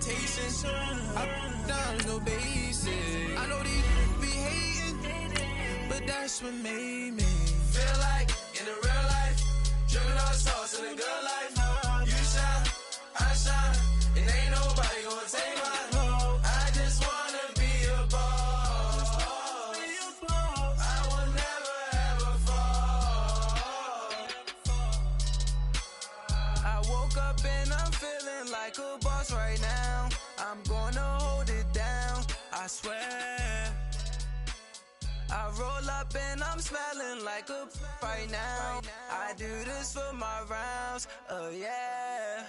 limitations. I down no basic. I know these be hating, but that's what made me feel like in the real life. Dripping all the sauce in the good life. You shine, I shine, and ain't nobody gonna take mine. I just wanna be a boss. I will never ever fall. I woke up and I'm feeling like a boss right now. I'm gonna hold it down, I swear. I roll up and I'm smelling like a right now. I do this for my rounds, oh yeah.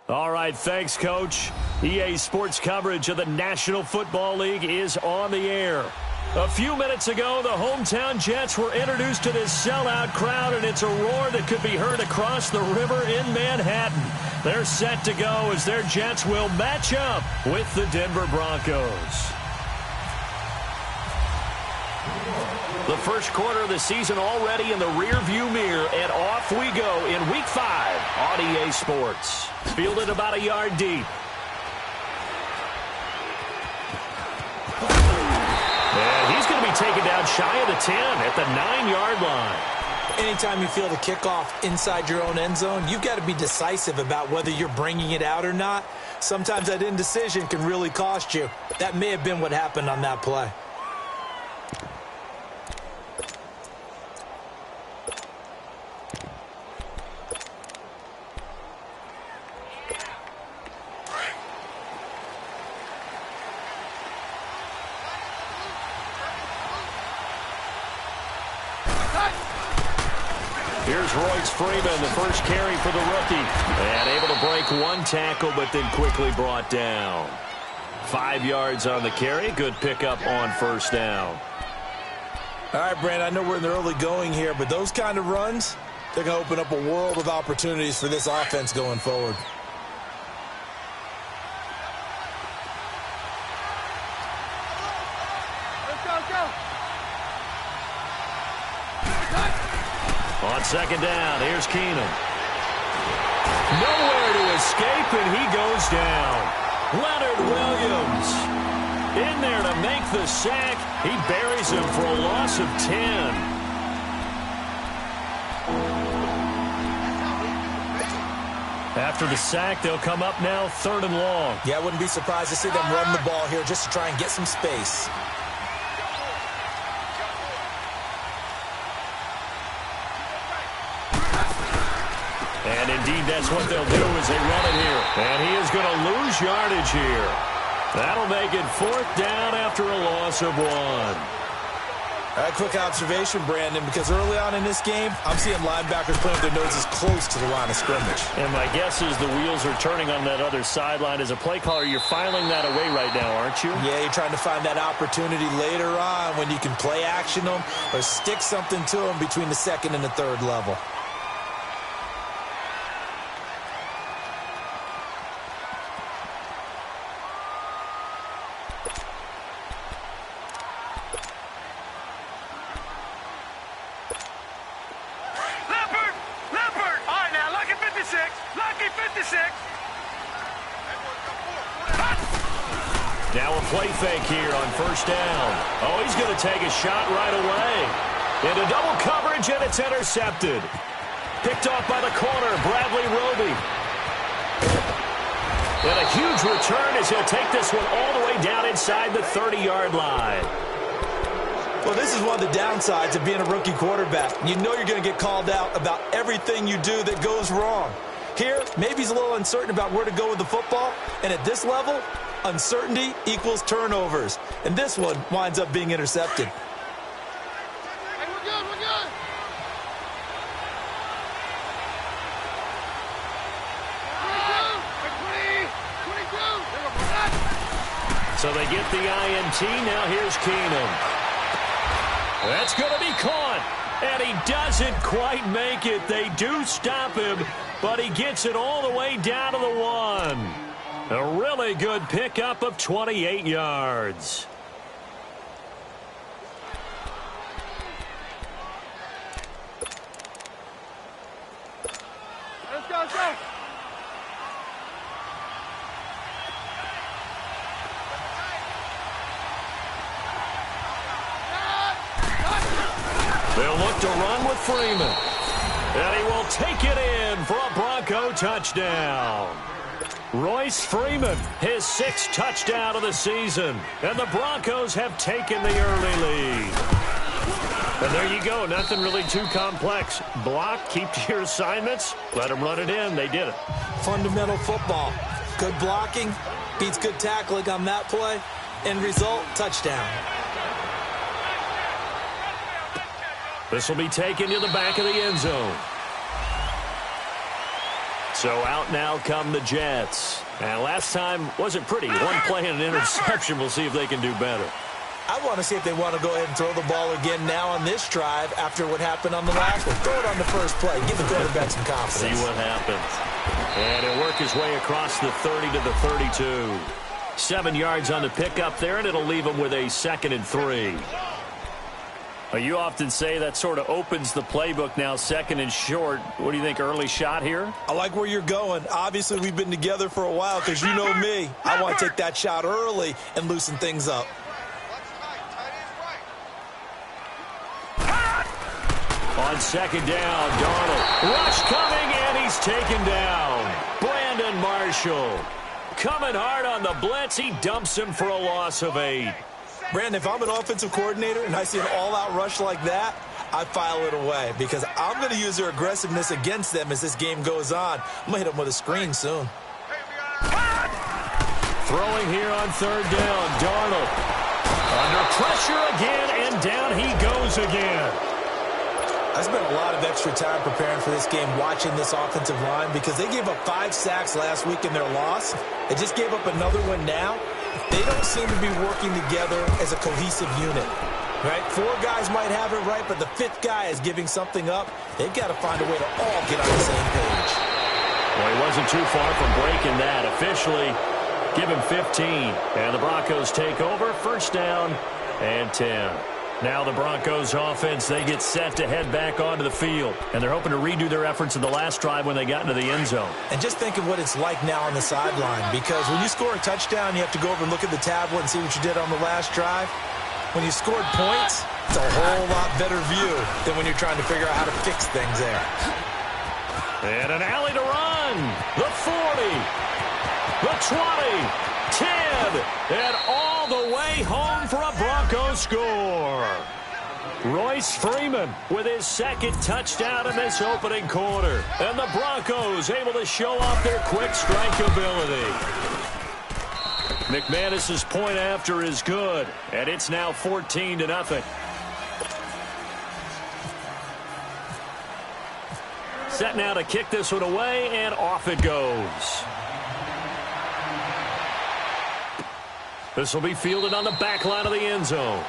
All right, thanks, Coach. EA Sports coverage of the National Football League is on the air. A few minutes ago, the hometown Jets were introduced to this sellout crowd, and it's a roar that could be heard across the river in Manhattan. They're set to go as their Jets will match up with the Denver Broncos. The first quarter of the season already in the rearview mirror, and off we go in Week 5 on EA Sports. Fielded about a yard deep. And he's going to be taken down shy of the 10 at the 9-yard line. Anytime you feel the kickoff inside your own end zone, you've got to be decisive about whether you're bringing it out or not. Sometimes that indecision can really cost you. That may have been what happened on that play. Here's Royce Freeman, the first carry for the rookie. And able to break one tackle, but then quickly brought down. 5 yards on the carry. Good pickup on first down. All right, Brand, I know we're in the early going here, but those kind of runs, they're going to open up a world of opportunities for this offense going forward. On second down, here's Keenum. Nowhere to escape, and he goes down. Leonard Williams in there to make the sack. He buries him for a loss of 10. After the sack, they'll come up now 3rd and long. Yeah, I wouldn't be surprised to see them run the ball here just to try and get some space. And indeed, that's what they'll do as they run it here. And he is going to lose yardage here. That'll make it 4th down after a loss of 1. All right, quick observation, Brandon, because early on in this game, I'm seeing linebackers playing with their noses close to the line of scrimmage. And my guess is the wheels are turning on that other sideline. As a play caller, you're filing that away right now, aren't you? Yeah, you're trying to find that opportunity later on when you can play action them or stick something to them between the 2nd and the 3rd level. Now a play fake here on first down. Oh, he's going to take a shot right away. Into double coverage, and it's intercepted. Picked off by the corner, Bradley Roby. And a huge return as he'll take this one all the way down inside the 30-yard line. Well, this is one of the downsides of being a rookie quarterback. You know you're going to get called out about everything you do that goes wrong. Here, maybe he's a little uncertain about where to go with the football, and at this level, uncertainty equals turnovers. And this one winds up being intercepted. Hey, we're good, we're good. So they get the INT. Now here's Keenum. That's going to be caught. And he doesn't quite make it. They do stop him, but he gets it all the way down to the 1. A really good pickup of 28 yards. They'll look to run with Freeman. And he will take it in for a Bronco touchdown. Royce Freeman, his 6th touchdown of the season. And the Broncos have taken the early lead. And there you go. Nothing really too complex. Block, keep to your assignments, let them run it in. They did it. Fundamental football. Good blocking beats good tackling on that play. End result, touchdown. This will be taken to the back of the end zone. So out now come the Jets. And last time wasn't pretty. One play and an interception. We'll see if they can do better. I want to see if they want to go ahead and throw the ball again now on this drive after what happened on the last one. Throw it on the first play. Give the quarterback some confidence. See what happens. And he'll work his way across the 30 to the 32. 7 yards on the pickup there, and it'll leave him with a 2nd and 3. You often say that sort of opens the playbook now, 2nd and short. What do you think, early shot here? I like where you're going. Obviously, we've been together for a while because you know me. I want to take that shot early and loosen things up. On 2nd down, Darnold. Rush coming, and he's taken down. Brandon Marshall coming hard on the blitz. He dumps him for a loss of 8. Brandon, if I'm an offensive coordinator and I see an all-out rush like that, I file it away because I'm going to use their aggressiveness against them as this game goes on. I'm going to hit them with a screen soon. Throwing here on 3rd down, Darnold. Under pressure again, and down he goes again. I spent a lot of extra time preparing for this game, watching this offensive line because they gave up 5 sacks last week in their loss. They just gave up another one now. They don't seem to be working together as a cohesive unit, right? 4 guys might have it right, but the 5th guy is giving something up. They've got to find a way to all get on the same page. Well, he wasn't too far from breaking that. Officially, give him 15. And the Broncos take over. 1st down and 10. Now the Broncos offense, they get set to head back onto the field. And they're hoping to redo their efforts in the last drive when they got into the end zone. And just think of what it's like now on the sideline, because when you score a touchdown, you have to go over and look at the tablet and see what you did on the last drive. When you scored points, it's a whole lot better view than when you're trying to figure out how to fix things there. And an alley to run. The 40. The 20. 10, and all the way home for a Broncos score. Royce Freeman with his 2nd touchdown in this opening quarter. And the Broncos able to show off their quick strike ability. McManus's point after is good, and it's now 14-0. Set now to kick this one away, and off it goes. This will be fielded on the back line of the end zone.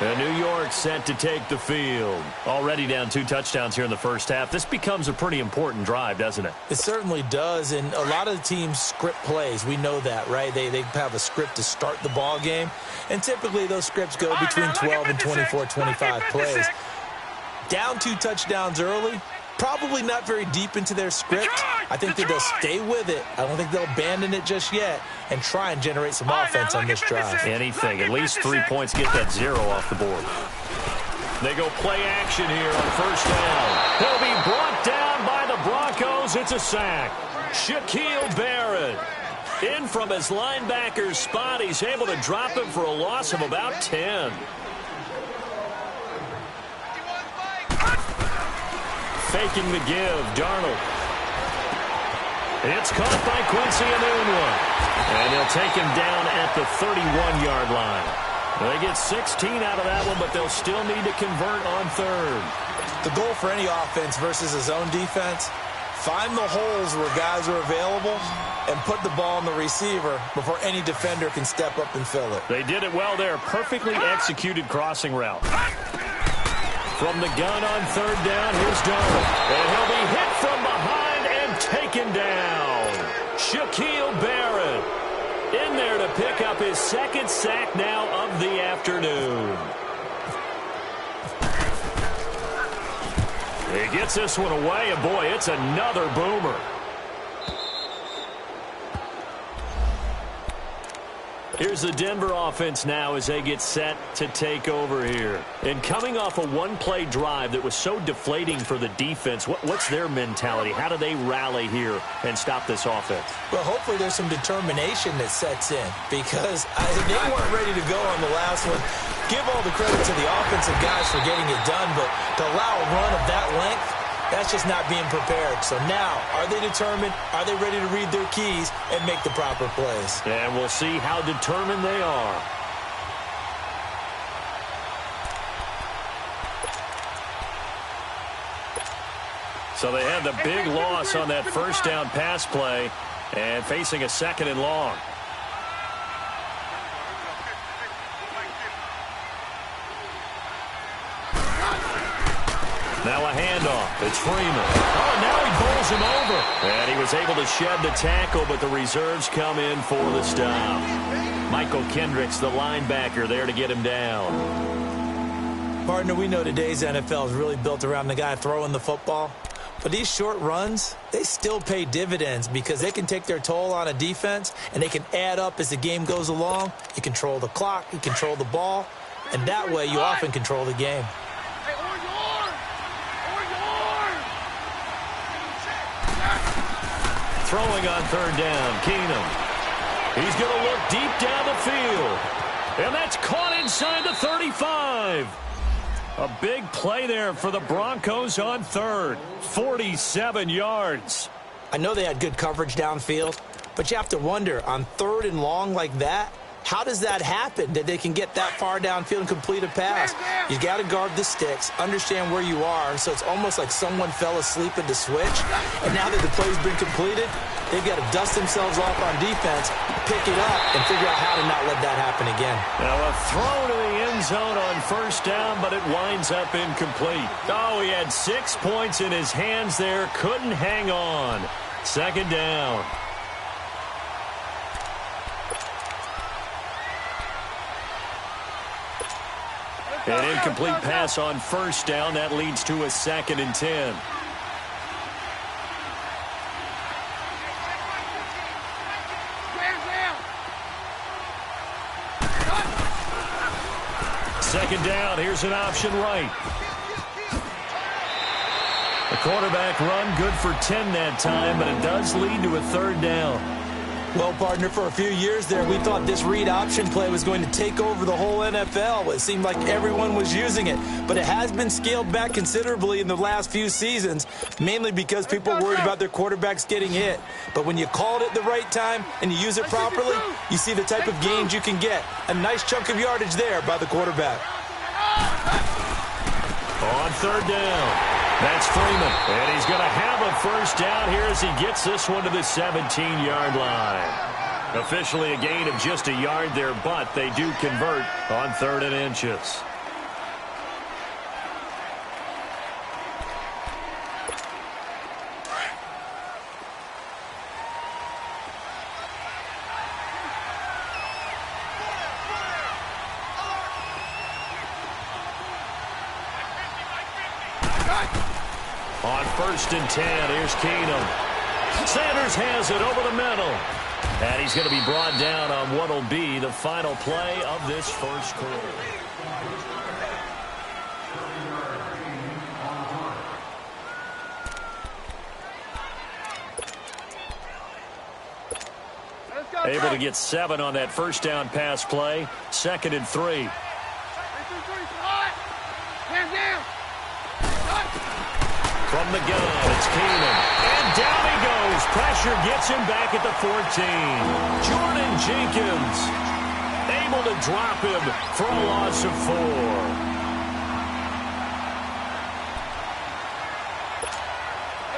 And New York set to take the field. Already down 2 touchdowns here in the first half. This becomes a pretty important drive, doesn't it? It certainly does, and a lot of the teams script plays. We know that, right? They have a script to start the ball game, and typically those scripts go between 12 and 24, 25 plays. Down 2 touchdowns early, probably not very deep into their script. I think that they'll stay with it. I don't think they'll abandon it just yet and try and generate some offense on this drive. Anything. At least 3 points. Get that 0 off the board. They go play action here on 1st down. He'll be brought down by the Broncos. It's a sack. Shaquille Barrett in from his linebacker's spot. He's able to drop him for a loss of about 10. Faking the give, Darnold. It's caught by Quincy Enunwa. And they'll take him down at the 31-yard line. They get 16 out of that one, but they'll still need to convert on 3rd. The goal for any offense versus a zone defense, find the holes where guys are available and put the ball on the receiver before any defender can step up and fill it. They did it well there. Perfectly executed crossing route. From the gun on 3rd down, here's Darnold. And he'll be hit from behind and taken down. Shaquille Barrett in there to pick up his 2nd sack now of the afternoon. He gets this one away, and boy, it's another boomer. Here's the Denver offense now as they get set to take over here. And coming off a one-play drive that was so deflating for the defense, what's their mentality? How do they rally here and stop this offense? Well, hopefully there's some determination that sets in because they weren't ready to go on the last one. Give all the credit to the offensive guys for getting it done, but to allow a run of that length, that's just not being prepared. So now, are they determined? Are they ready to read their keys and make the proper plays? And we'll see how determined they are. So they had the big loss on that first down pass play and facing a second and long. Now a handoff. It's Freeman. Oh, now he bowls him over. And he was able to shed the tackle, but the reserves come in for the stop. Michael Kendricks, the linebacker, there to get him down. Partner, we know today's NFL is really built around the guy throwing the football. But these short runs, they still pay dividends because they can take their toll on a defense, and they can add up as the game goes along. You control the clock, you control the ball, and that way you often control the game. Throwing on third down, Keenum. He's going to look deep down the field. And that's caught inside the 35. A big play there for the Broncos on third. 47 yards. I know they had good coverage downfield, but you have to wonder, on third and long like that, how does that happen, that they can get that far downfield and complete a pass? You got to guard the sticks, understand where you are, so it's almost like someone fell asleep at the switch, and now that the play's been completed, they've got to dust themselves off on defense, pick it up, and figure out how to not let that happen again. Now a throw to the end zone on first down, but it winds up incomplete. Oh, he had 6 points in his hands there, couldn't hang on. Second down. An incomplete pass on first down. That leads to a 2nd and 10. Second down. Here's an option right. The quarterback run good for 10 that time, but it does lead to a third down. Well, partner, for a few years there, we thought this read option play was going to take over the whole NFL. It seemed like everyone was using it, but it has been scaled back considerably in the last few seasons, mainly because people are worried about their quarterbacks getting hit. But when you call it at the right time and you use it properly, you see the type of gains you can get. A nice chunk of yardage there by the quarterback. On third down. That's Freeman, and he's going to have a first down here as he gets this one to the 17-yard line. Officially a gain of just a yard there, but they do convert on 3rd and inches. On 1st and 10, here's Keenum. Sanders has it over the middle. And he's going to be brought down on what will be the final play of this first quarter. Able to get 7 on that first down pass play. 2nd and 3. From the gun, it's Keenum. And down he goes. Pressure gets him back at the 14. Jordan Jenkins able to drop him for a loss of 4.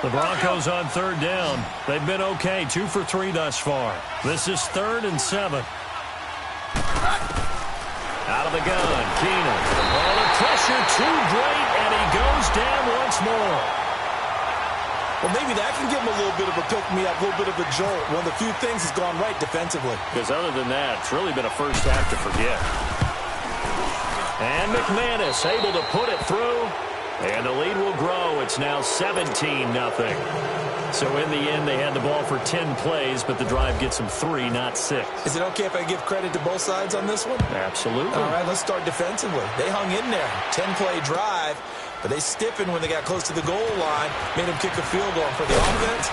The Broncos on third down. They've been okay. 2 for 3 thus far. This is 3rd and 7. Out of the gun, Keenum. Oh, the pressure too great, and he goes down once more. Well, maybe that can give him a little bit of a pick-me-up, a little bit of a jolt. One of the few things has gone right defensively. Because other than that, it's really been a first half to forget. And McManus able to put it through. And the lead will grow at It's now 17-0. So in the end, they had the ball for 10 plays, but the drive gets them 3, not 6. Is it okay if I give credit to both sides on this one? Absolutely. All right, let's start defensively. They hung in there. 10-play drive, but they stiffened when they got close to the goal line, made them kick a field goal. For the offense,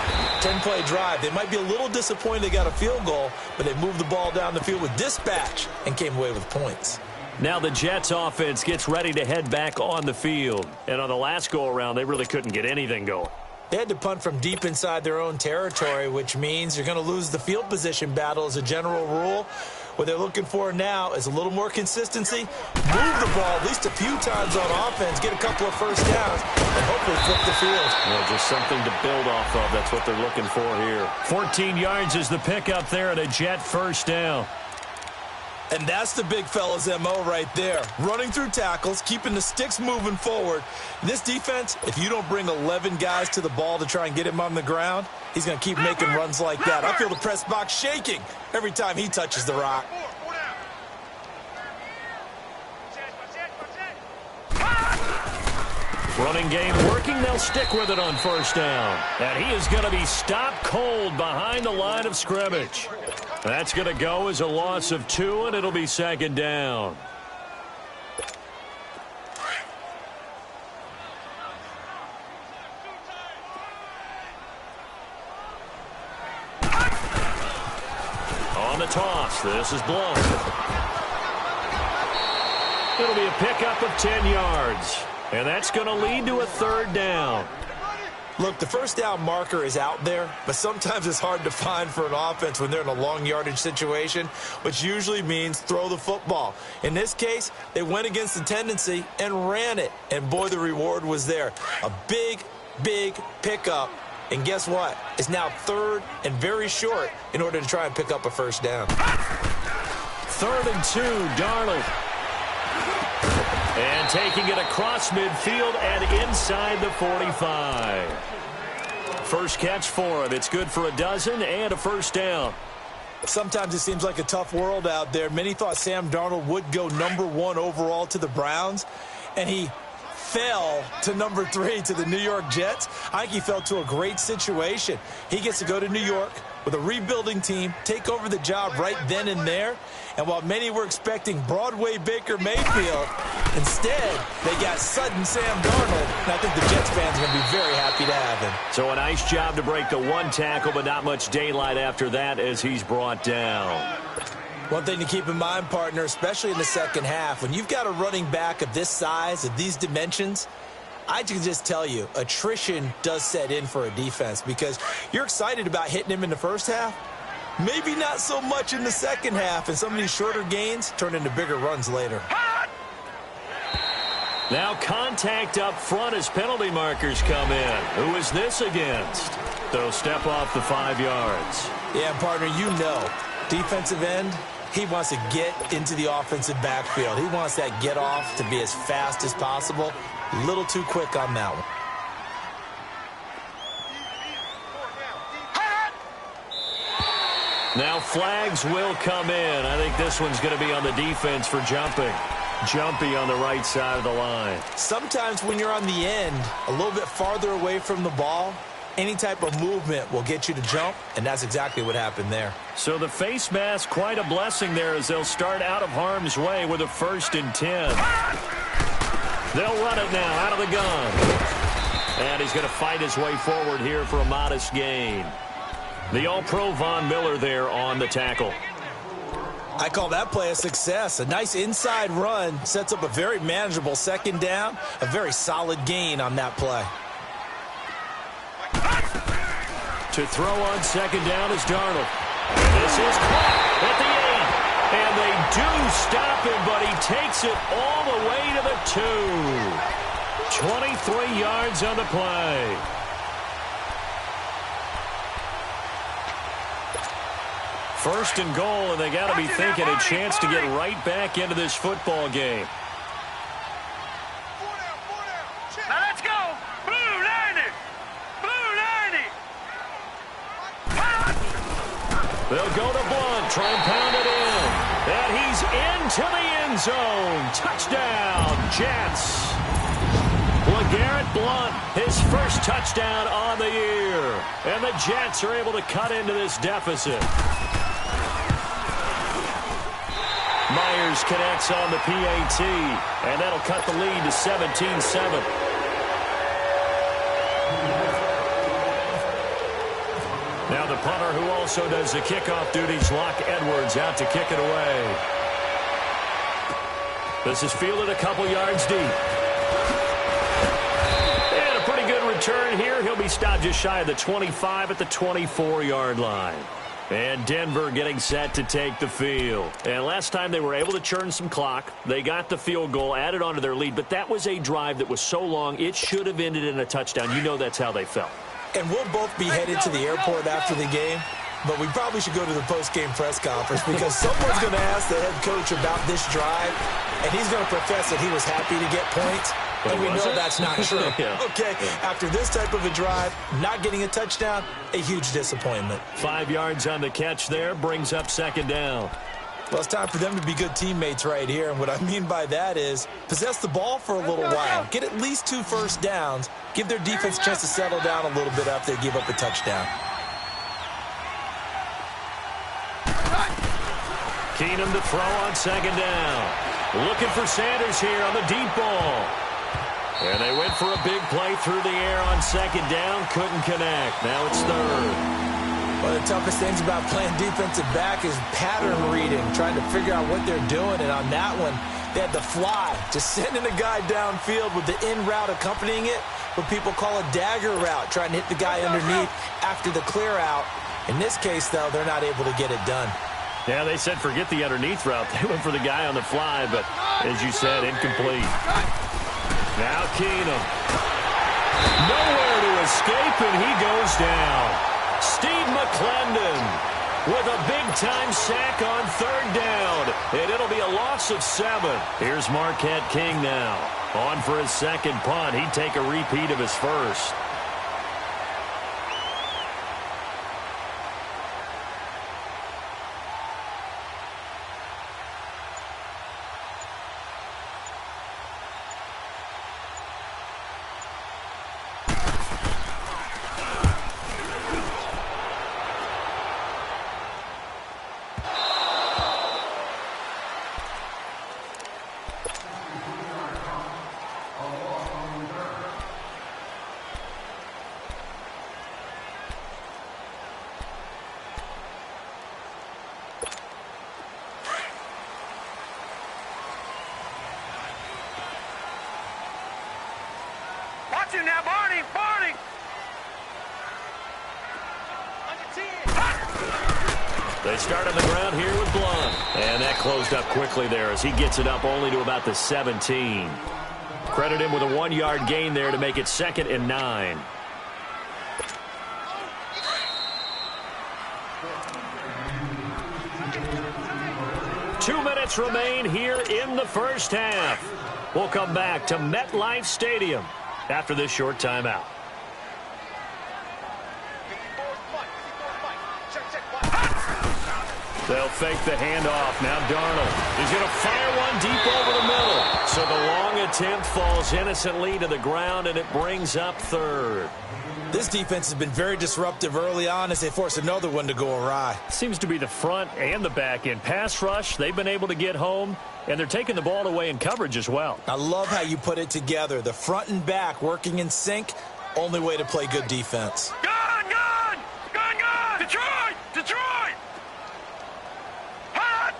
10-play drive. They might be a little disappointed they got a field goal, but they moved the ball down the field with dispatch and came away with points. Now the Jets offense gets ready to head back on the field. And on the last go-around, they really couldn't get anything going. They had to punt from deep inside their own territory, which means you're going to lose the field position battle as a general rule. What they're looking for now is a little more consistency, move the ball at least a few times on offense, get a couple of first downs, and hopefully flip the field. Just something to build off of. That's what they're looking for here. 14 yards is the pickup there at a Jet first down. And that's the big fella's MO right there. Running through tackles, keeping the sticks moving forward. This defense, if you don't bring 11 guys to the ball to try and get him on the ground, he's going to keep making runs like that. I feel the press box shaking every time he touches the rock. Running game working. They'll stick with it on first down. And he is going to be stopped cold behind the line of scrimmage. That's going to go as a loss of 2, and it'll be second down. On the toss, this is blown. It'll be a pickup of 10 yards. And that's going to lead to a third down. Look, the first down marker is out there, but sometimes it's hard to find for an offense when they're in a long yardage situation, which usually means throw the football. In this case, they went against the tendency and ran it. And boy, the reward was there. A big, big pickup. And guess what? It's now third and very short in order to try and pick up a first down. 3rd and 2, Darnold. And taking it across midfield and inside the 45. First catch for him. It's good for a dozen and a first down. Sometimes it seems like a tough world out there. Many thought Sam Darnold would go #1 overall to the Browns, and he fell to #3 to the New York Jets. I think he fell to a great situation. He gets to go to New York with a rebuilding team, take over the job right then and there. And while many were expecting Broadway Baker Mayfield, instead they got sudden Sam Darnold. And I think the Jets fans are going to be very happy to have him. So a nice job to break the 1 tackle, but not much daylight after that as he's brought down. One thing to keep in mind, partner, especially in the second half, when you've got a running back of this size, of these dimensions, I can just tell you, attrition does set in for a defense because you're excited about hitting him in the first half. Maybe not so much in the second half, and some of these shorter gains turn into bigger runs later. Now contact up front as penalty markers come in. Who is this against? They'll step off the 5 yards. Yeah, partner, you know, defensive end, he wants to get into the offensive backfield. He wants that get off to be as fast as possible. A little too quick on that one. Now flags will come in. I think this one's going to be on the defense for jumping. Jumpy on the right side of the line. Sometimes when you're on the end, a little bit farther away from the ball, any type of movement will get you to jump, and that's exactly what happened there. So the face mask, quite a blessing there as they'll start out of harm's way with a 1st and 10. They'll run it now out of the gun. And he's going to fight his way forward here for a modest gain. The All-Pro Von Miller there on the tackle. I call that play a success. A nice inside run sets up a very manageable second down. A very solid gain on that play. To throw on second down is Darnold. This is caught at the 8. And they do stop him, but he takes it all the way to the 2. 23 yards on the play. First and goal, and they got to be thinking a chance to get right back into this football game. Now let's go. Blue 90. Blue 90. They'll go to Blunt, try and pound it in. And he's into the end zone. Touchdown, Jets. Well, LeGarrette Blount, his first touchdown on the year. And the Jets are able to cut into this deficit. Myers connects on the PAT, and that'll cut the lead to 17-7. Now the punter who also does the kickoff duties, Locke Edwards, out to kick it away. This is fielded a couple yards deep. And a pretty good return here. He'll be stopped just shy of the 25 at the 24-yard line. And Denver getting set to take the field. And last time they were able to churn some clock. They got the field goal, added on to their lead. But that was a drive that was so long, it should have ended in a touchdown. You know that's how they felt. And we'll both be headed to the airport after the game. But we probably should go to the post-game press conference because someone's going to ask the head coach about this drive. And he's going to profess that he was happy to get points. And we know that's not true. Yeah. Okay, after this type of a drive, not getting a touchdown, a huge disappointment. 5 yards on the catch there, brings up second down. Well, it's time for them to be good teammates right here. And what I mean by that is possess the ball for a little while. Get at least 2 first downs. Give their defense a chance to settle down a little bit after they give up a touchdown. Keenum to throw on second down. Looking for Sanders here on the deep ball. And they went for a big play through the air on second down. Couldn't connect. Now it's third. One of the toughest things about playing defensive back is pattern reading, trying to figure out what they're doing. And on that one, they had the fly, just sending a guy downfield with the in route accompanying it, what people call a dagger route, trying to hit the guy underneath after the clear out. In this case, though, they're not able to get it done. Yeah, they said forget the underneath route. They went for the guy on the fly, but as you said, incomplete. Now Keenum. Nowhere to escape, and he goes down. Steve McClendon with a big-time sack on third down, and it'll be a loss of 7. Here's Marquette King now. On for his second punt. He'd take a repeat of his first. Watch him now, Barney! Barney! They start on the ground here with Blount. And that closed up quickly there as he gets it up only to about the 17. Credit him with a 1-yard gain there to make it 2nd and 9. Two minutes remain here in the first half. We'll come back to MetLife Stadium after this short timeout. They'll fake the handoff. Now Darnold is going to fire one deep over the middle. So the long attempt falls innocently to the ground, and it brings up third. This defense has been very disruptive early on as they force another one to go awry. Seems to be the front and the back end. Pass rush, they've been able to get home, and they're taking the ball away in coverage as well. I love how you put it together. The front and back working in sync, only way to play good defense. Gun! Gun! Gun! Gun! Detroit! Detroit! Hot!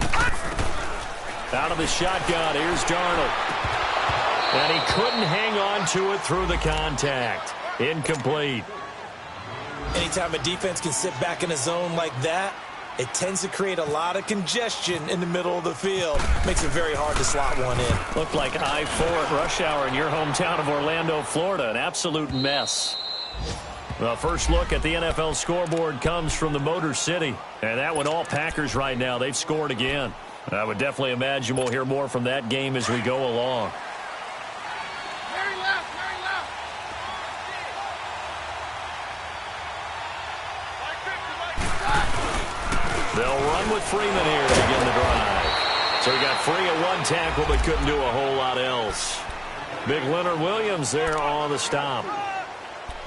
Hot! Out of the shotgun, here's Darnold. And he couldn't hang on to it through the contact. Incomplete. Anytime a defense can sit back in a zone like that, it tends to create a lot of congestion in the middle of the field. Makes it very hard to slot one in. Looked like I-4 at rush hour in your hometown of Orlando, Florida. An absolute mess. The first look at the NFL scoreboard comes from the Motor City. And that one all Packers right now. They've scored again. I would definitely imagine we'll hear more from that game as we go along. They'll run with Freeman here to begin the drive. So he got free at one tackle but couldn't do a whole lot else. Big Leonard Williams there on the stop.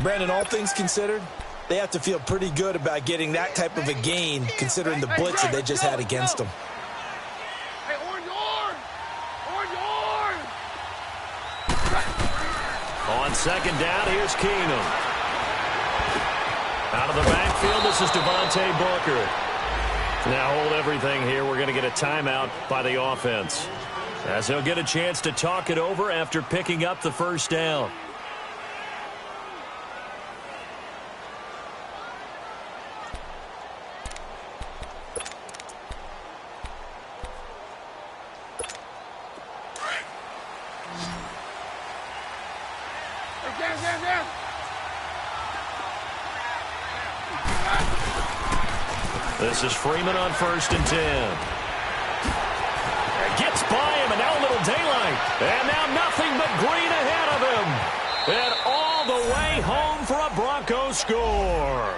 Brandon, all things considered, they have to feel pretty good about getting that type of a gain considering the blitz that they just had against them. Hey, orange! On second down, here's Keenum. Out of the backfield, this is Devontae Booker. Now hold everything here. We're going to get a timeout by the offense, as he'll get a chance to talk it over after picking up the first down. This is Freeman on 1st and 10. Gets by him, and now a little daylight. And now nothing but green ahead of him. And all the way home for a Broncos score.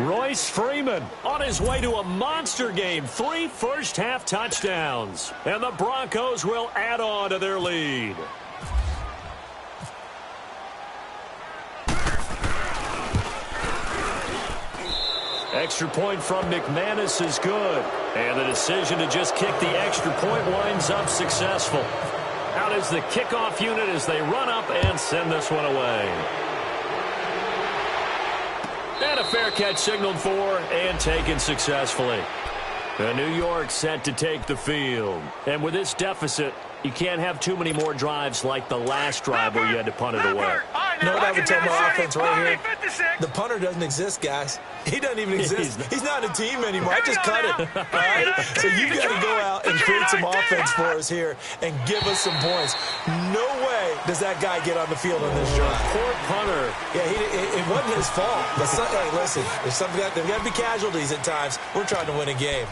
Royce Freeman on his way to a monster game. 3 first-half touchdowns. And the Broncos will add on to their lead. Extra point from McManus is good. And the decision to just kick the extra point winds up successful. Out is the kickoff unit as they run up and send this one away. And a fair catch signaled for and taken successfully. New York set to take the field. And with this deficit, you can't have too many more drives like the last drive where you had to punt it away. You know what I would tell my offense right here? The punter doesn't exist, guys. He doesn't even exist. He's not a team anymore. I just cut it. All right? So you got to go out and create some offense for us here and give us some points. No way does that guy get on the field on this drive. Poor punter. Yeah, it wasn't his fault. But hey, listen, there's got to be casualties at times. We're trying to win a game.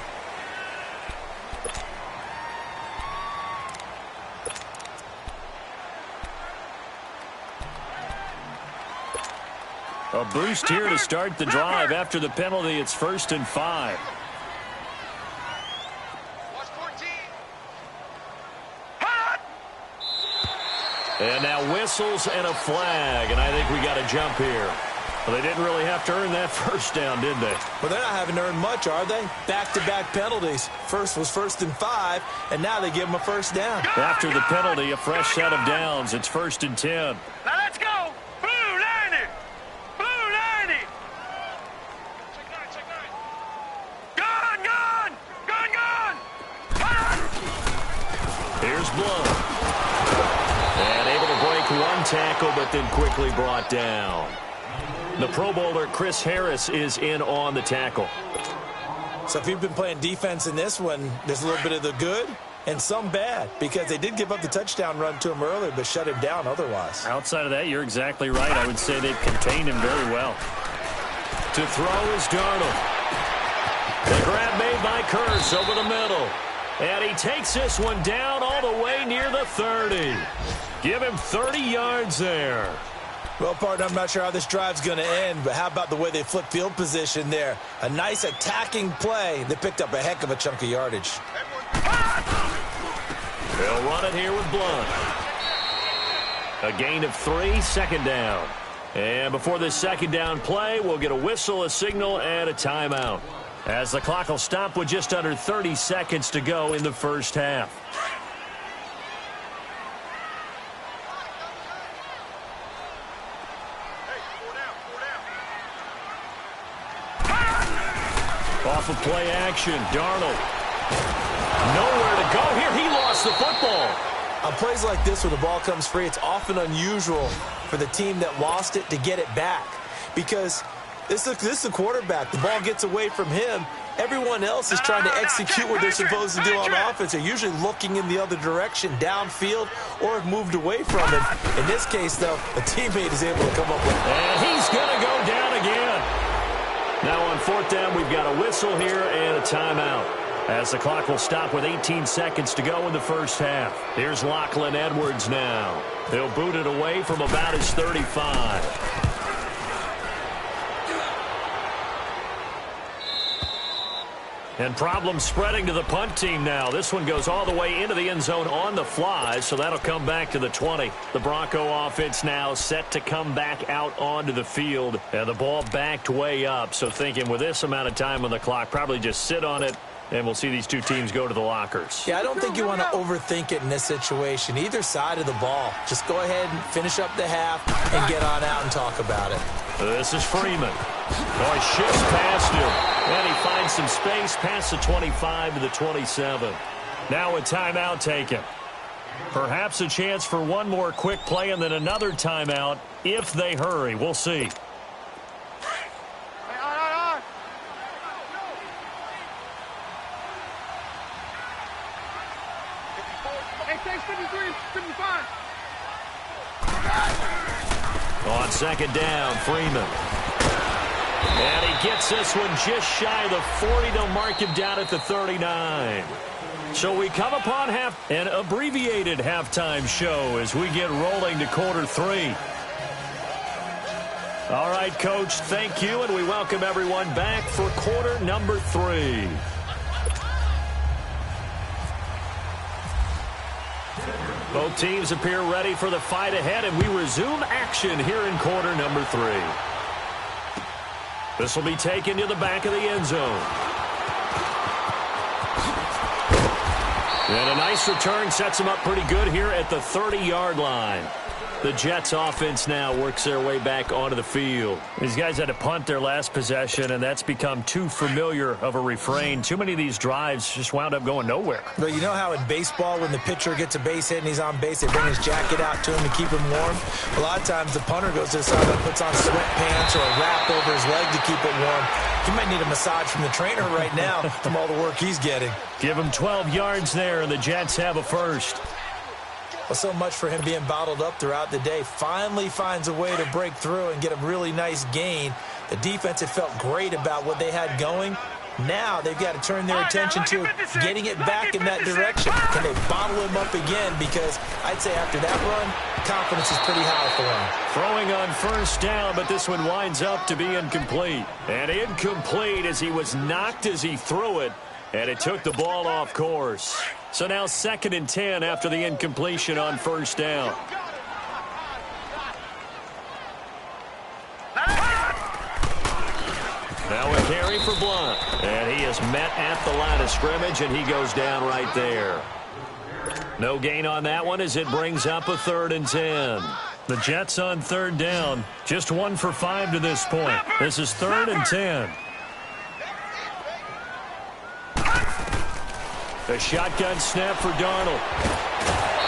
A boost here to start the drive. After the penalty, it's 1st and 5. And now whistles and a flag, and I think we got a jump here. Well, they didn't really have to earn that first down, did they? Well, they're not having to earn much, are they? Back-to-back penalties. First was 1st and 5, and now they give them a first down. After the penalty, a fresh set of downs. It's 1st and 10. Now let's go! Here's Blow. And able to break one tackle, but then quickly brought down. The Pro Bowler Chris Harris is in on the tackle. So if you've been playing defense in this one, there's a little bit of the good and some bad, because they did give up the touchdown run to him earlier, but shut him down otherwise. Outside of that, you're exactly right. I would say they've contained him very well. To throw is Darnold. The grab made by Curse over the middle. And he takes this one down all the way near the 30. Give him 30 yards there. Well, partner, I'm not sure how this drive's going to end, but how about the way they flip field position there? A nice attacking play. They picked up a heck of a chunk of yardage. They'll run it here with Blunt. A gain of 3, 2nd down. And before this 2nd down play, we'll get a whistle, a signal, and a timeout, as the clock will stop with just under 30 seconds to go in the first half. Off of play action, Darnold. Nowhere to go here. He lost the football. On plays like this, when the ball comes free, it's often unusual for the team that lost it to get it back, because this is the quarterback. The ball gets away from him. Everyone else is trying to execute what they're supposed to do on offense. They're usually looking in the other direction, downfield, or have moved away from it. In this case, though, a teammate is able to come up with it. And he's going to go down again. Now on 4th down, we've got a whistle here and a timeout, as the clock will stop with 18 seconds to go in the first half. Here's Lachlan Edwards now. They'll boot it away from about his 35. And problems spreading to the punt team now. This one goes all the way into the end zone on the fly, so that'll come back to the 20. The Bronco offense now set to come back out onto the field. And the ball backed way up, so thinking with this amount of time on the clock, probably just sit on it, and we'll see these two teams go to the lockers. Yeah, I don't think you want to overthink it in this situation. Either side of the ball. Just go ahead and finish up the half and get on out and talk about it. This is Freeman. Oh, he shifts past him. And he finds some space past the 25 to the 27. Now a timeout taken. Perhaps a chance for one more quick play and then another timeout if they hurry. We'll see. On second down, Freeman. And he gets this one just shy of the 40. They'll mark him down at the 39. So we come upon an abbreviated halftime show as we get rolling to quarter 3. All right, Coach, thank you, and we welcome everyone back for quarter number 3. Both teams appear ready for the fight ahead, and we resume action here in quarter number 3. This will be taken to the back of the end zone. And a nice return sets them up pretty good here at the 30-yard line. The Jets offense now works their way back onto the field. These guys had to punt their last possession, and that's become too familiar of a refrain. Too many of these drives just wound up going nowhere. But you know how in baseball, when the pitcher gets a base hit and he's on base, they bring his jacket out to him to keep him warm? A lot of times the punter goes to the side and puts on sweatpants or a wrap over his leg to keep it warm. He might need a massage from the trainer right now from all the work he's getting. Give him 12 yards there, and the Jets have a first. Well, so much for him being bottled up throughout the day. Finally finds a way to break through and get a really nice gain. The defense had felt great about what they had going. Now they've got to turn their attention to getting it back in that direction. Can they bottle him up again? Because I'd say after that run, confidence is pretty high for him. Throwing on first down, but this one winds up to be incomplete. And incomplete as he was knocked as he threw it. And it took the ball off course. So now 2nd and 10 after the incompletion on first down. Now a carry for Blunt. And he is met at the line of scrimmage, and he goes down right there. No gain on that one as it brings up a 3rd and 10. The Jets on 3rd down. Just 1 for 5 to this point. This is 3rd and 10. A shotgun snap for Darnold.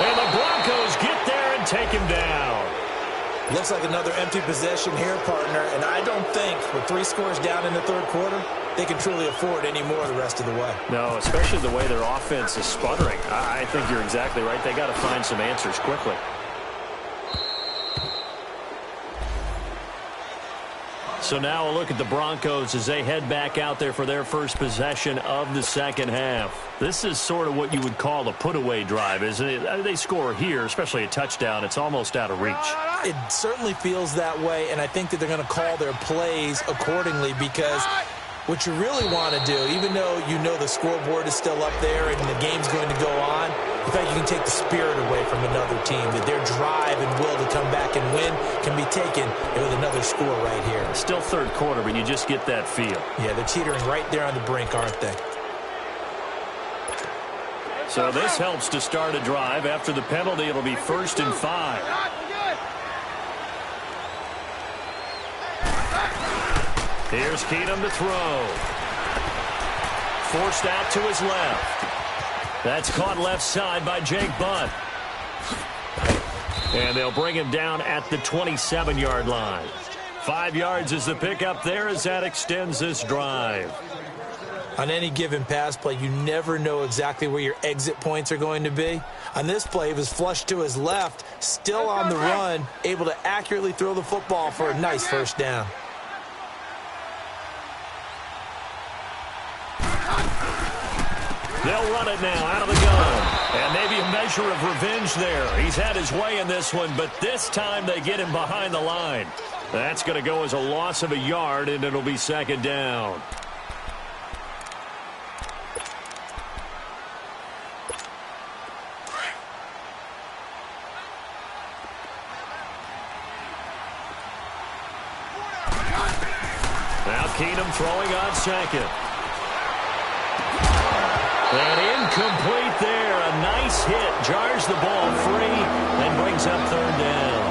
And the Broncos get there and take him down. Looks like another empty possession here, partner. And I don't think with 3 scores down in the 3rd quarter, they can truly afford any more the rest of the way. No, especially the way their offense is sputtering. I think you're exactly right. They got to find some answers quickly. So now a look at the Broncos as they head back out there for their first possession of the second half. This is sort of what you would call a put-away drive, isn't it? They score here, especially a touchdown. It's almost out of reach. It certainly feels that way, and I think that they're going to call their plays accordingly because what you really want to do, even though you know the scoreboard is still up there and the game's going to go on, in fact, you can take the spirit away from another team, that their drive and will to come back and win can be taken with another score right here. Still 3rd quarter, but you just get that feel. Yeah, they're teetering right there on the brink, aren't they? So this helps to start a drive. After the penalty, it'll be 1st and 5. Here's Keenum to throw. Forced out to his left. That's caught left side by Jake Butt. And they'll bring him down at the 27-yard line. 5 yards is the pickup there as that extends this drive. On any given pass play, you never know exactly where your exit points are going to be. On this play, he was flushed to his left, still on the run, able to accurately throw the football for a nice first down. They'll run it now out of the gun. And maybe a measure of revenge there. He's had his way in this one, but this time they get him behind the line. That's going to go as a loss of a yard, and it'll be 2nd down. Keenum throwing on second. And incomplete there. A nice hit. Jars the ball free and brings up third down.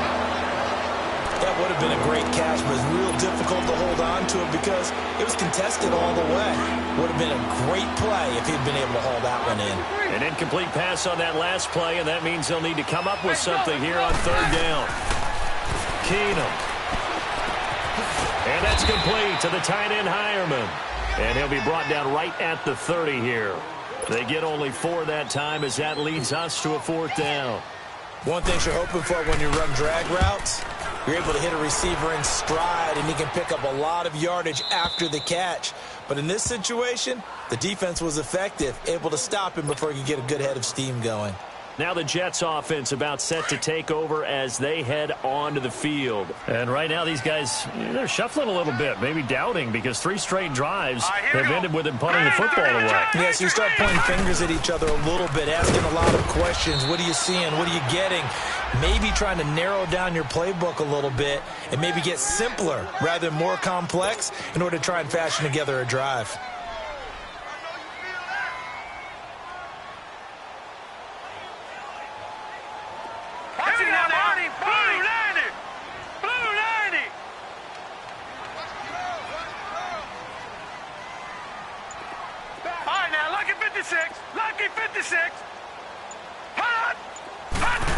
That would have been a great catch, but it's real difficult to hold on to it because it was contested all the way. Would have been a great play if he'd been able to haul that one in. An incomplete pass on that last play, and that means they'll need to come up with something here on third down. Keenum. And that's complete to the tight end, Hireman. And he'll be brought down right at the 30 here. They get only 4 that time as that leads us to a fourth down. One thing you're hoping for when you run drag routes, you're able to hit a receiver in stride, and he can pick up a lot of yardage after the catch. But in this situation, the defense was effective, able to stop him before he could get a good head of steam going. Now the Jets offense about set to take over as they head onto the field. And right now these guys, they're shuffling a little bit, maybe doubting, because 3 straight drives have ended with them punting the football away. Yeah, so you start pointing fingers at each other a little bit, asking a lot of questions. What are you seeing? What are you getting? Maybe trying to narrow down your playbook a little bit and maybe get simpler rather than more complex in order to try and fashion together a drive.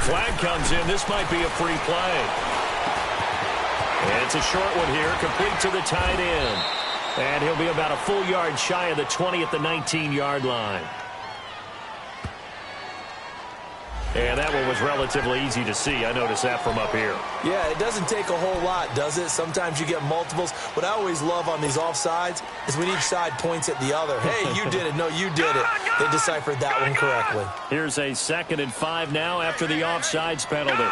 Flag comes in. This might be a free play. And it's a short one here, complete to the tight end. And he'll be about a full yard shy of the 20 at the 19-yard line. And that one was relatively easy to see. I noticed that from up here. Yeah, it doesn't take a whole lot, does it? Sometimes you get multiples. What I always love on these offsides is when each side points at the other. Hey, you did it. No, you did it. They deciphered that one correctly. Here's a 2nd and 5 now after the offsides penalty.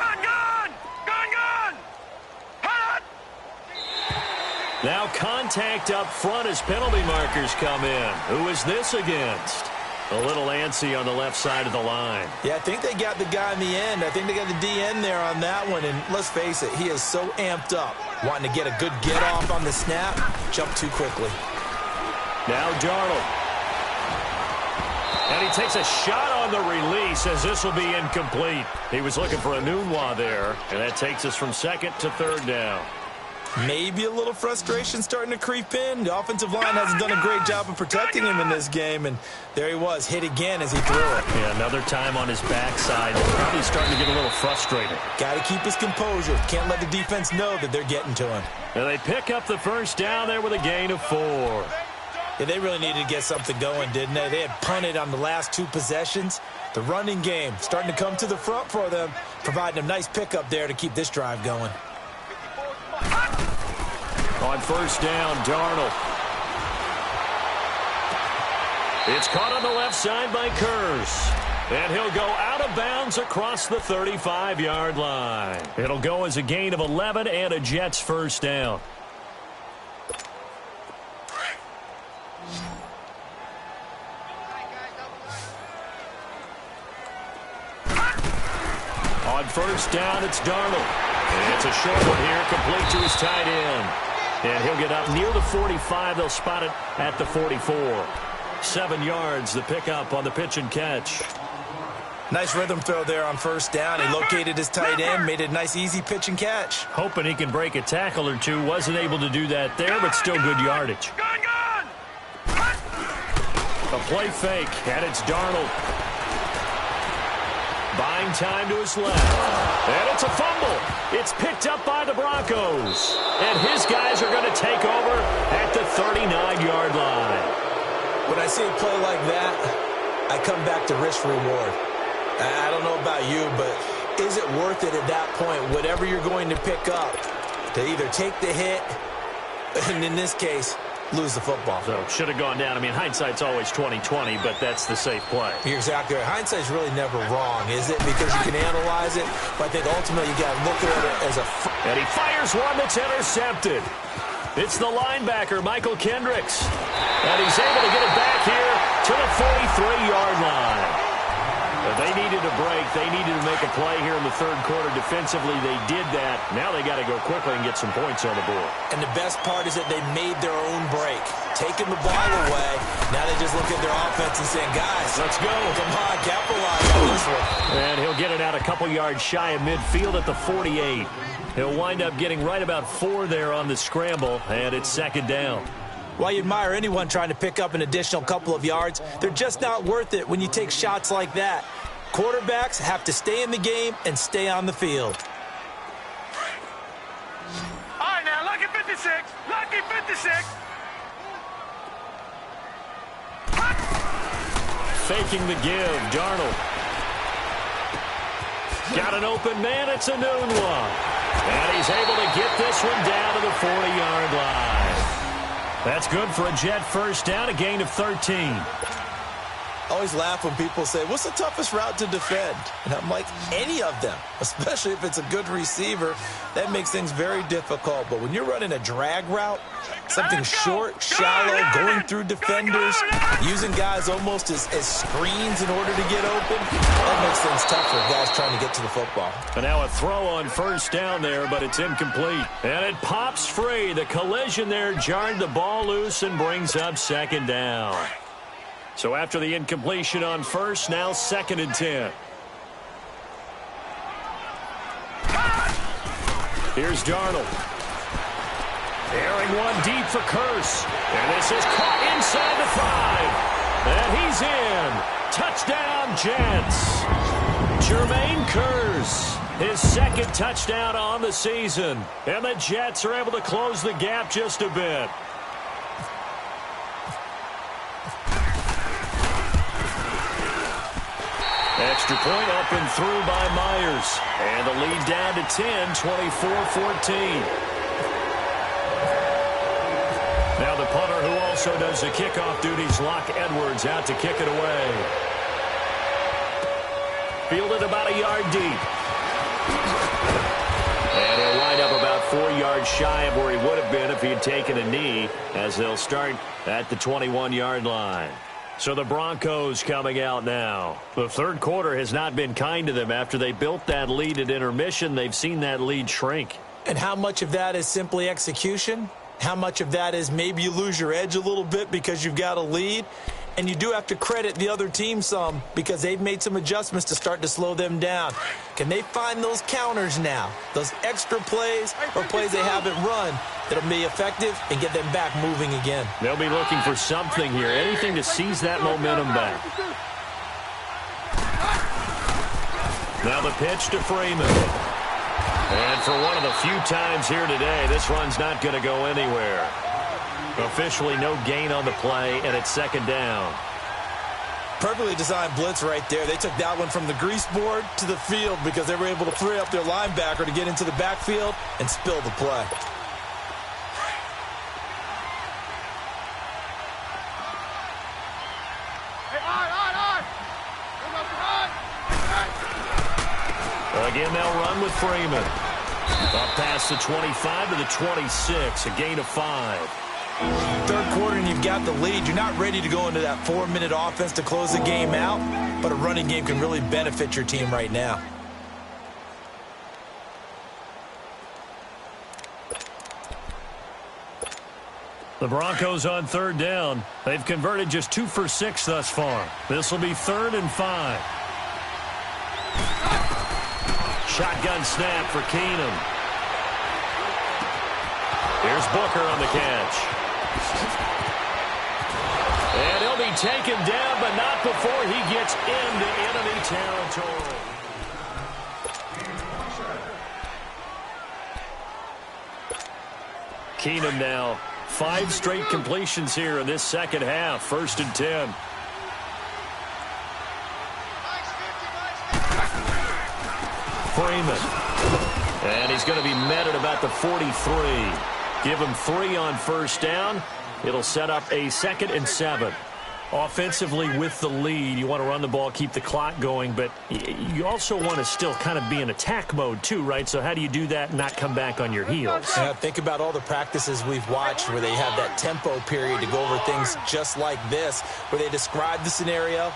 Now contact up front as penalty markers come in. Who is this against? A little antsy on the left side of the line. Yeah, I think they got the guy in the end. I think they got the DN there on that one. And let's face it, he is so amped up, wanting to get a good get-off on the snap, jump too quickly. Now Darnold. And he takes a shot on the release as this will be incomplete. He was looking for a Nunwa there, and that takes us from 2nd to 3rd down. Maybe a little frustration starting to creep in. The offensive line hasn't done a great job of protecting him in this game, and there he was, hit again as he threw it. Yeah, another time on his backside. Probably starting to get a little frustrated. Got to keep his composure. Can't let the defense know that they're getting to him. And they pick up the first down there with a gain of 4. Yeah, they really needed to get something going, didn't they? They had punted on the last 2 possessions. The running game starting to come to the front for them, providing a nice pickup there to keep this drive going. On first down, Darnold. It's caught on the left side by Kurz. And he'll go out of bounds across the 35-yard line. It'll go as a gain of 11 and a Jets first down. On first down, it's Darnold. And it's a short one here, complete to his tight end. And he'll get up near the 45. They'll spot it at the 44. 7 yards, the pickup on the pitch and catch. Nice rhythm throw there on first down. He located his tight end, made it a nice, easy pitch and catch. Hoping he can break a tackle or two. Wasn't able to do that there, but still good yardage. A play fake, and it's Darnold. Buying time to his left. And it's a fumble. It's picked up by the Broncos. And his guys are going to take over at the 39-yard line. When I see a play like that, I come back to risk reward. I don't know about you, but is it worth it at that point, whatever you're going to pick up, to either take the hit, and in this case, lose the football? So should have gone down. I mean, hindsight's always 20/20, but that's the safe play. You're exactly right. Hindsight's really never wrong, is it? Because you can analyze it, but I think ultimately you got to look at it as a... And he fires one that's intercepted. It's the linebacker, Michael Kendricks. And he's able to get it back here to the 43-yard line. They needed a break. They needed to make a play here in the third quarter. Defensively, they did that. Now they got to go quickly and get some points on the board. And the best part is that they made their own break. Taking the ball away. Now they just look at their offense and saying, guys, let's go. Come on, capitalize on this one. And he'll get it out a couple yards shy of midfield at the 48. He'll wind up getting right about 4 there on the scramble, and it's second down. While you admire anyone trying to pick up an additional couple of yards, they're just not worth it when you take shots like that. Quarterbacks have to stay in the game and stay on the field. All right, now, lucky 56. Lucky 56. Faking the give, Darnold. Got an open man, it's a noon one. And he's able to get this one down to the 40-yard line. That's good for a Jet first down, a gain of 13. I always laugh when people say, what's the toughest route to defend? And I'm like, any of them, especially if it's a good receiver. That makes things very difficult. But when you're running a drag route, something short, shallow, going through defenders, using guys almost as screens in order to get open, that makes things tough for guys trying to get to the football. And now a throw on first down there, but it's incomplete. And it pops free. The collision there jarred the ball loose and brings up second down. So after the incompletion on first, now 2nd and 10. Here's Darnold. Airing one deep for Curse. And this is caught inside the 5. And he's in. Touchdown, Jets. Jermaine Curse, his 2nd touchdown on the season. And the Jets are able to close the gap just a bit. Extra point up and through by Myers. And the lead down to 10, 24-14. Now the punter who also does the kickoff duties, Locke Edwards, out to kick it away. Fielded about a yard deep. And he'll wind up about 4 yards shy of where he would have been if he had taken a knee, as they'll start at the 21-yard line. So the Broncos coming out now. The third quarter has not been kind to them. After they built that lead at intermission, they've seen that lead shrink. And how much of that is simply execution? How much of that is maybe you lose your edge a little bit because you've got a lead? And you do have to credit the other team some because they've made some adjustments to start to slow them down. Can they find those counters now, those extra plays or plays they haven't run that'll be effective and get them back moving again? They'll be looking for something here, anything to seize that momentum back. Now the pitch to Freeman. And for one of the few times here today, this run's not going to go anywhere. Officially no gain on the play, and it's second down. Perfectly designed blitz right there. They took that one from the grease board to the field because they were able to free up their linebacker to get into the backfield and spill the play. Again, they'll run with Freeman. Up past the 25 to the 26, a gain of 5. Third quarter and you've got the lead. You're not ready to go into that 4-minute offense to close the game out, but a running game can really benefit your team right now. The Broncos on third down. They've converted just 2 for 6 thus far. This will be 3rd and 5. Shotgun snap for Keenum. Here's Booker on the catch. And he'll be taken down, but not before he gets into enemy territory. Keenum now. 5 straight completions here in this second half. 1st and 10. Freeman. And he's going to be met at about the 43. Give him 3 on first down. It'll set up a 2nd and 7. Offensively with the lead, you want to run the ball, keep the clock going, but you also want to still kind of be in attack mode too, right? So how do you do that and not come back on your heels? Yeah, think about all the practices we've watched where they have that tempo period to go over things just like this, where they describe the scenario,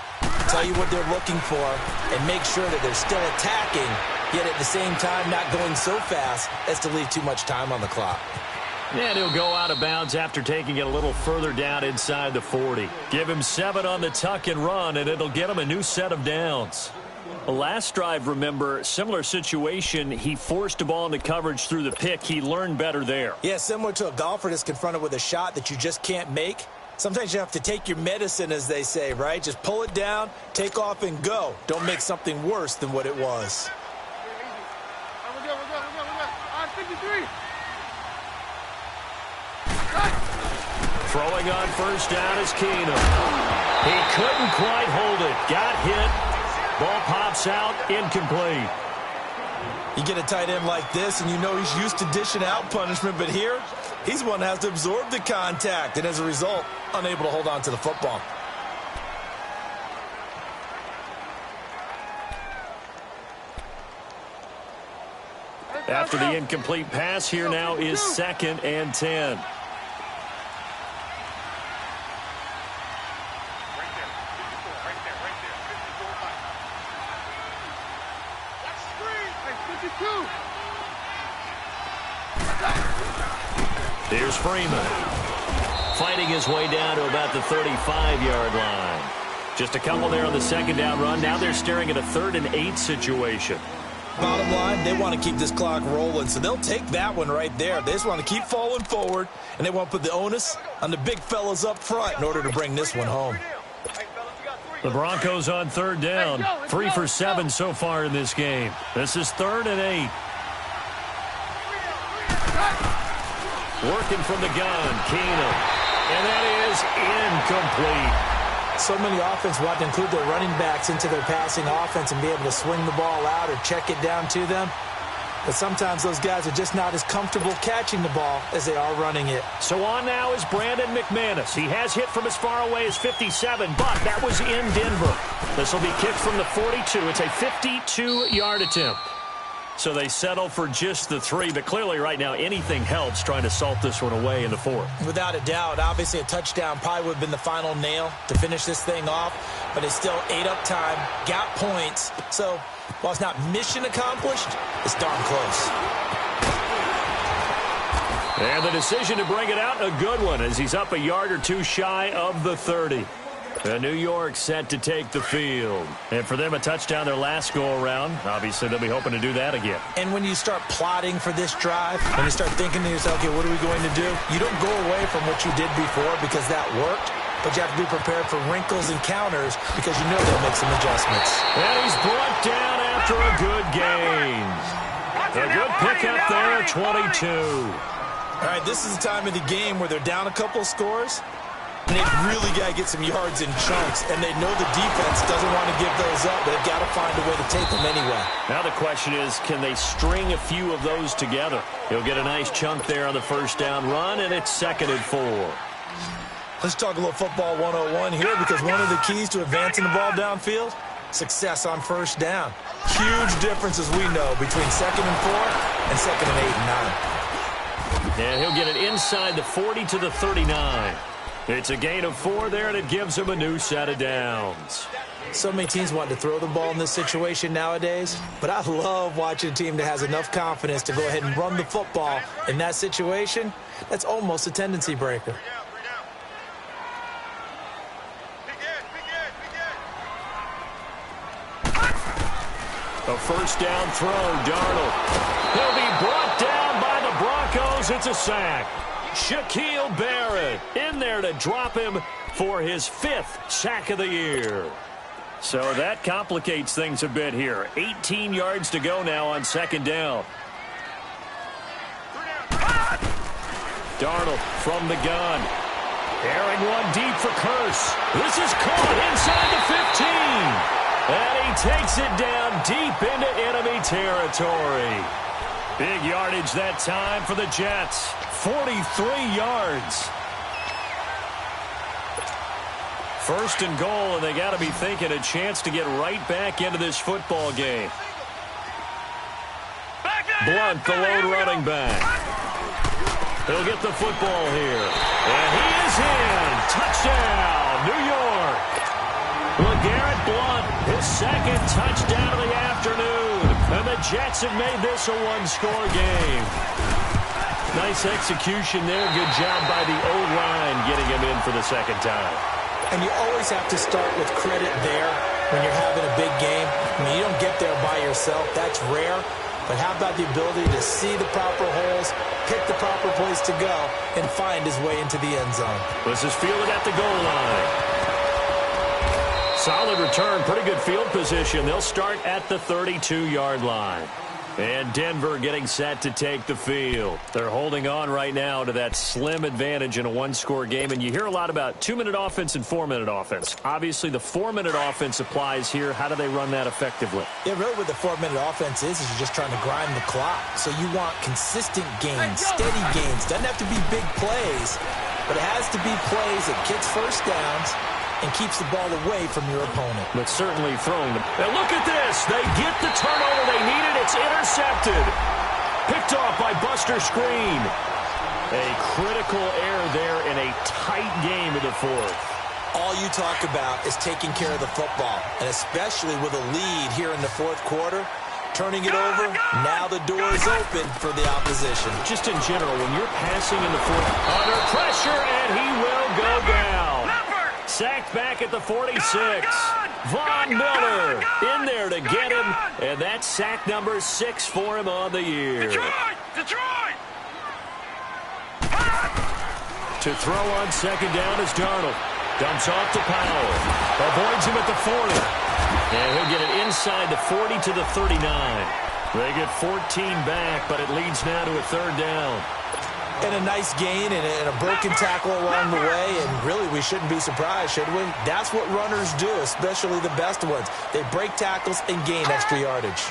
tell you what they're looking for, and make sure that they're still attacking, yet at the same time not going so fast as to leave too much time on the clock. And he'll go out of bounds after taking it a little further down inside the 40. Give him 7 on the tuck and run, and it'll get him a new set of downs. Last drive, remember, similar situation. He forced a ball into coverage through the pick. He learned better there. Yeah, similar to a golfer that's confronted with a shot that you just can't make. Sometimes you have to take your medicine, as they say, right? Just pull it down, take off, and go. Don't make something worse than what it was. We're good. 53. Throwing on first down is Keenum. He couldn't quite hold it. Got hit. Ball pops out, incomplete. You get a tight end like this, and you know he's used to dishing out punishment, but here, he's the one that has to absorb the contact, and as a result, unable to hold on to the football. After the incomplete pass, here now is 2nd and 10. Here's Freeman. Fighting his way down to about the 35-yard line. Just a couple there on the 2nd down run. Now they're staring at a 3rd and 8 situation. Bottom line, they want to keep this clock rolling, so they'll take that one right there. They just want to keep falling forward, and they want to put the onus on the big fellas up front in order to bring this one home. The Broncos on 3rd down. 3 for 7 so far in this game. This is 3rd and 8. Working from the gun, Keenum. And that is incomplete. So many offenses want to include their running backs into their passing offense and be able to swing the ball out or check it down to them. But sometimes those guys are just not as comfortable catching the ball as they are running it. So on now is Brandon McManus. He has hit from as far away as 57, but that was in Denver. This will be kicked from the 42. It's a 52-yard attempt. So they settle for just the 3, but clearly right now anything helps trying to salt this one away in the 4th. Without a doubt, obviously a touchdown probably would have been the final nail to finish this thing off, but it's still ate up time, got points. So while it's not mission accomplished, it's darn close. And the decision to bring it out, a good one, as he's up a yard or 2 shy of the 30. New York set to take the field. And for them, a touchdown their last go-around. Obviously, they'll be hoping to do that again. And when you start plotting for this drive, when you start thinking to yourself, okay, what are we going to do? You don't go away from what you did before because that worked, but you have to be prepared for wrinkles and counters because you know they'll make some adjustments. And he's brought down after a good gain. A good pickup there, 22. All right, this is the time of the game where they're down a couple of scores, and they've really got to get some yards in chunks, and they know the defense doesn't want to give those up. They've got to find a way to take them anyway. Now the question is, can they string a few of those together? He'll get a nice chunk there on the first down run, and it's 2nd and 4. Let's talk a little football 101 here, because one of the keys to advancing the ball downfield, success on first down. Huge difference, as we know, between 2nd and 4 and 2nd and 8 and 9. And he'll get it inside the 40 to the 39. It's a gain of 4 there, and it gives him a new set of downs. So many teams want to throw the ball in this situation nowadays, but I love watching a team that has enough confidence to go ahead and run the football in that situation. That's almost a tendency breaker. A first down throw, Darnold. He'll be brought down by the Broncos. It's a sack. Shaquille Barrett in there to drop him for his 5th sack of the year. So that complicates things a bit here. 18 yards to go now on 2nd down. Darnold from the gun. Airing one deep for Curse. This is caught inside the 15. And he takes it down deep into enemy territory. Big yardage that time for the Jets. 43 yards. First and goal, and they got to be thinking a chance to get right back into this football game. Blunt, the lone running back. He'll get the football here. And he is in. Touchdown, New York. LeGarrette Blount, his second touchdown of the afternoon. And the Jets have made this a one-score game. Nice execution there. Good job by the O-line getting him in for the second time. And you always have to start with credit there when you're having a big game. I mean, you don't get there by yourself. That's rare. But how about the ability to see the proper holes, pick the proper place to go, and find his way into the end zone? This is fielded at the goal line. Solid return, pretty good field position. They'll start at the 32-yard line. And Denver getting set to take the field. They're holding on right now to that slim advantage in a one-score game. And you hear a lot about 2-minute offense and 4-minute offense. Obviously, the 4-minute offense applies here. How do they run that effectively? Yeah, really what the 4-minute offense is you're just trying to grind the clock. So you want consistent gains, steady gains. Doesn't have to be big plays, but it has to be plays that gets first downs and keeps the ball away from your opponent. But certainly throwing them. And look at this. They get the turnover they needed. It's intercepted. Picked off by Buster Screen. A critical error there in a tight game in the fourth. All you talk about is taking care of the football, and especially with a lead here in the fourth quarter. Turning it over, now the door is open for the opposition. Just in general, when you're passing in the fourth, under pressure, and he will go down. Sacked back at the 46. Von Miller in there to get him, and that's sack number 6 for him on the year. Detroit! To throw on second down is Darnold. Dumps off to Powell. Avoids him at the 40. And he'll get it inside the 40 to the 39. They get 14 back, but it leads now to a third down. And a nice gain and a broken tackle along the way, and really we shouldn't be surprised, should we? That's what runners do, especially the best ones. They break tackles and gain extra yardage.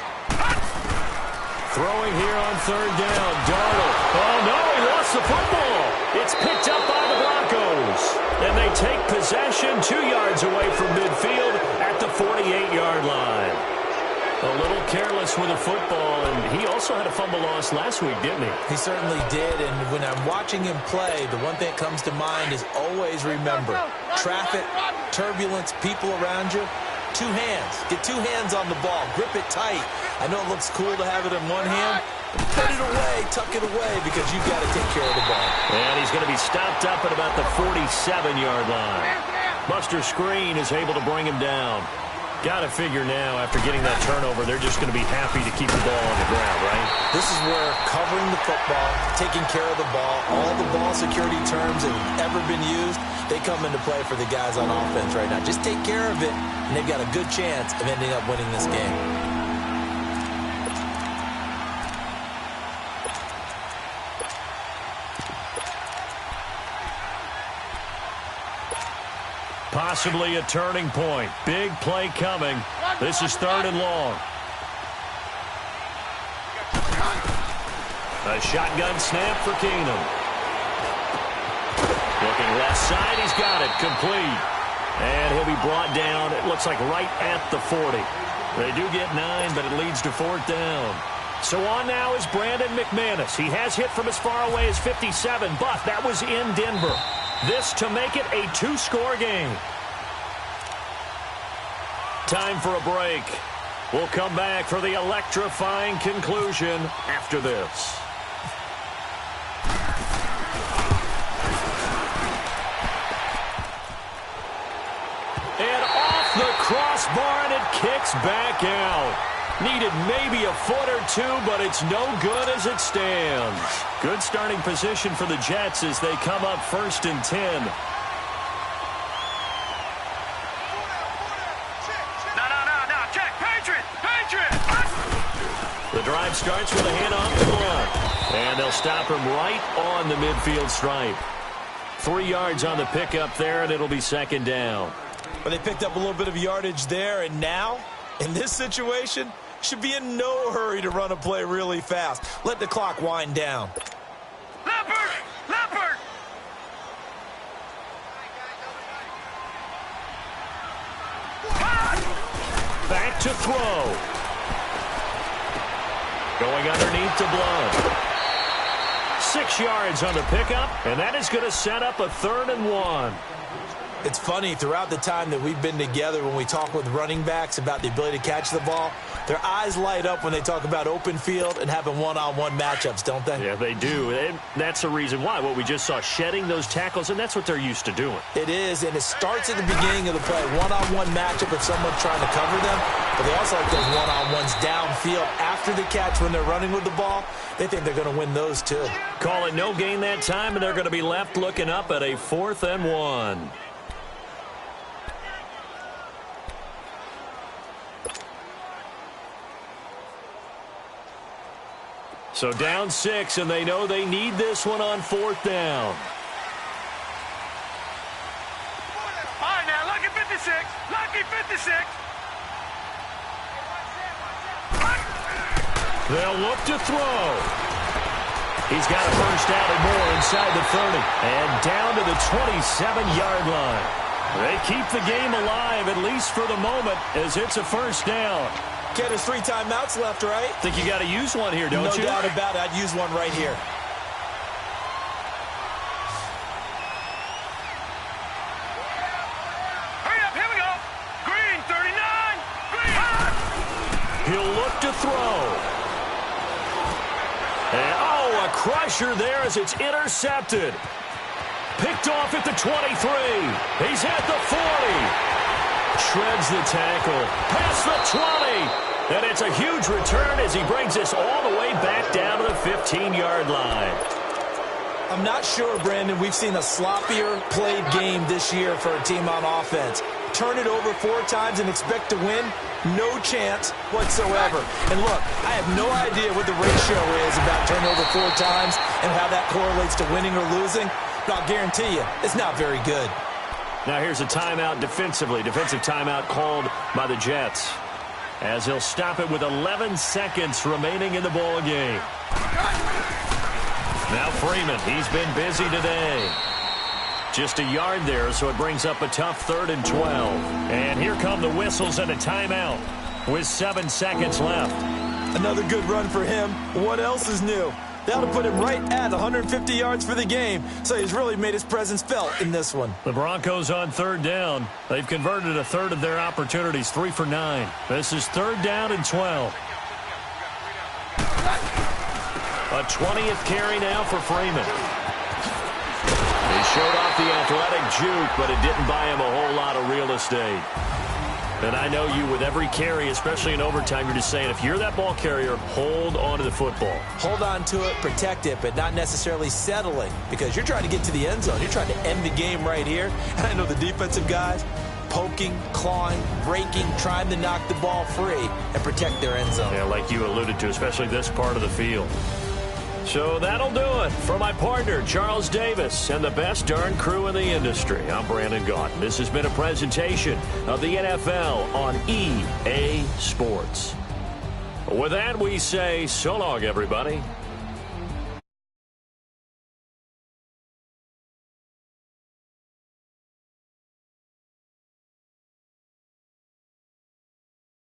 Throwing here on third down, Darnold. Oh, no, he lost the football. It's picked up by the Broncos. And they take possession 2 yards away from midfield at the 48-yard line. A little careless with the football, and he also had a fumble loss last week, didn't he? He certainly did, and when I'm watching him play, the one thing that comes to mind is always remember, traffic, turbulence, people around you, 2 hands. Get 2 hands on the ball. Grip it tight. I know it looks cool to have it in one hand, but put it away, tuck it away, because you've got to take care of the ball. And he's going to be stopped up at about the 47-yard line. Buster Screen is able to bring him down. Got to figure now, after getting that turnover, they're just going to be happy to keep the ball on the ground, right? This is where covering the football, taking care of the ball, all the ball security terms that have ever been used, they come into play for the guys on offense right now. Just take care of it, and they've got a good chance of ending up winning this game. Possibly a turning point. Big play coming. This is third and long. A shotgun snap for Keenum. Looking left side. He's got it. Complete. And he'll be brought down, it looks like right at the 40. They do get 9, but it leads to fourth down. So on now is Brandon McManus. He has hit from as far away as 57, but that was in Denver. This to make it a 2-score game. Time for a break. We'll come back for the electrifying conclusion after this. And off the crossbar, and it kicks back out. Needed maybe a foot or 2, but it's no good as it stands. Good starting position for the Jets as they come up 1st and 10. No, check, Patriot! The drive starts with a handoff to Blount. And they'll stop him right on the midfield stripe. 3 yards on the pickup there, and it'll be second down. Well, they picked up a little bit of yardage there, and now, in this situation, should be in no hurry to run a play really fast. Let the clock wind down. Leopard! Back to throw. Going underneath to Blount. 6 yards on the pickup, and that is going to set up a 3rd and 1. It's funny, throughout the time that we've been together, when we talk with running backs about the ability to catch the ball, their eyes light up when they talk about open field and having one-on-one matchups, don't they? Yeah, they do. And that's the reason why. What we just saw, shedding those tackles, and that's what they're used to doing. It is, and it starts at the beginning of the play. One-on-one matchup if someone's trying to cover them, but they also like those one-on-ones downfield after the catch when they're running with the ball. They think they're going to win those too. Call it no gain that time, and they're going to be left looking up at a 4th and 1. So down 6, and they know they need this one on 4th down. All right, now, lucky 56. Lucky 56. They'll look to throw. He's got a first down and more inside the 30. And down to the 27-yard line. They keep the game alive, at least for the moment, as it's a first down. Ken, there's 3 timeouts left, right? Think you got to use one here, don't you? No doubt about it. I'd use one right here. Hurry up, here we go. Green, 39. Green. He'll look to throw. And, a crusher there as it's intercepted. Picked off at the 23. He's at the 40. Shreds the tackle. Past the 20. And it's a huge return as he brings us all the way back down to the 15-yard line. I'm not sure, Brandon, we've seen a sloppier played game this year for a team on offense. Turn it over 4 times and expect to win? No chance whatsoever. And look, I have no idea what the ratio is about turning over 4 times and how that correlates to winning or losing, but I'll guarantee you, it's not very good. Now here's a timeout defensively. Defensive timeout called by the Jets, as he'll stop it with 11 seconds remaining in the ball game. Now Freeman, he's been busy today. Just a yard there, so it brings up a tough 3rd and 12. And here come the whistles and a timeout with 7 seconds left. Another good run for him. What else is new? That'll put him right at 150 yards for the game, so he's really made his presence felt in this one. The Broncos on 3rd down. They've converted a 1/3 of their opportunities, 3 for 9. This is 3rd down and 12. A 20th carry now for Freeman. He showed off the athletic juke, but it didn't buy him a whole lot of real estate. And I know you, with every carry, especially in overtime, you're just saying, if you're that ball carrier, hold on to the football. Hold on to it, protect it, but not necessarily settling, because you're trying to get to the end zone. You're trying to end the game right here. And I know the defensive guys poking, clawing, breaking, trying to knock the ball free and protect their end zone. Yeah, like you alluded to, especially this part of the field. So that'll do it for my partner, Charles Davis, and the best darn crew in the industry. I'm Brandon Gaunt. This has been a presentation of the NFL on EA Sports. With that, we say so long, everybody.